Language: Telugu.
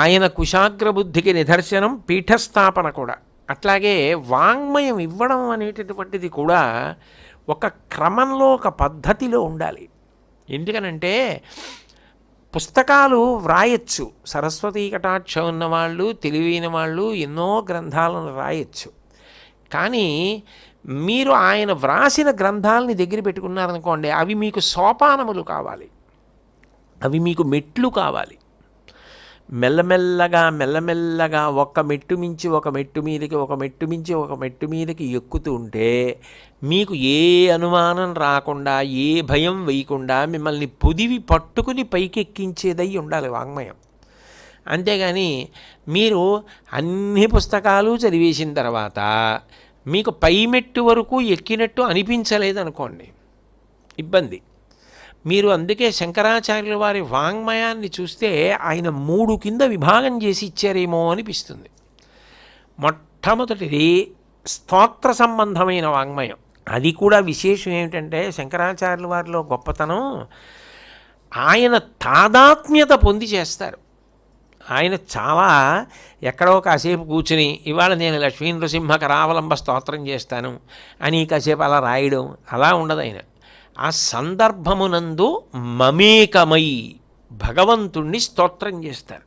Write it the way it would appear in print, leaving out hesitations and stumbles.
ఆయన కుశాగ్రబుద్ధికి నిదర్శనం పీఠస్థాపన కూడా. అట్లాగే వాంగ్మయం ఇవ్వడం అనేటటువంటిది కూడా ఒక క్రమంలో, ఒక పద్ధతిలో ఉండాలి. ఎందుకనంటే పుస్తకాలు వ్రాయచ్చు, సరస్వతీ కటాక్షం ఉన్నవాళ్ళు, తెలివైన వాళ్ళు ఎన్నో గ్రంథాలను రాయచ్చు. కానీ మీరు ఆయన వ్రాసిన గ్రంథాలని దగ్గర పెట్టుకున్నారనుకోండి, అవి మీకు సోపానములు కావాలి, అవి మీకు మెట్లు కావాలి. మెల్లమెల్లగా ఒక మెట్టు మించి ఒక మెట్టు మీదకి, ఒక మెట్టు మించి ఒక మెట్టు మీదకి ఎక్కుతూ ఉంటే మీకు ఏ అనుమానం రాకుండా, ఏ భయం వేయకుండా మిమ్మల్ని పొదివి పట్టుకుని పైకెక్కించేదై ఉండాలి వాంగ్మయం. అంతేగాని మీరు అన్ని పుస్తకాలు చదివేసిన తర్వాత మీకు పై మెట్టు వరకు ఎక్కినట్టు అనిపించలేదనుకోండి, ఇబ్బంది. మీరు అందుకే శంకరాచార్యుల వారి వాంగ్మయాన్ని చూస్తే ఆయన 3 కింద విభాగం చేసి ఇచ్చారేమో అనిపిస్తుంది. మొట్టమొదటిది స్తోత్ర సంబంధమైన వాంగ్మయం. అది కూడా విశేషం ఏమిటంటే శంకరాచార్యుల వారిలో గొప్పతనం, ఆయన తాదాత్మ్యత పొంది చేస్తారు. ఆయన చాలా ఎక్కడో కాసేపు కూర్చుని ఇవాళ నేను లక్ష్మీ నృసింహ కరావలంబ స్తోత్రం చేస్తాను అని కాసేపు అలా రాయడం అలా ఉండదు. ఆయన ఆ సందర్భమునందు మమేకమై భగవంతుణ్ణి స్తోత్రం చేస్తారు.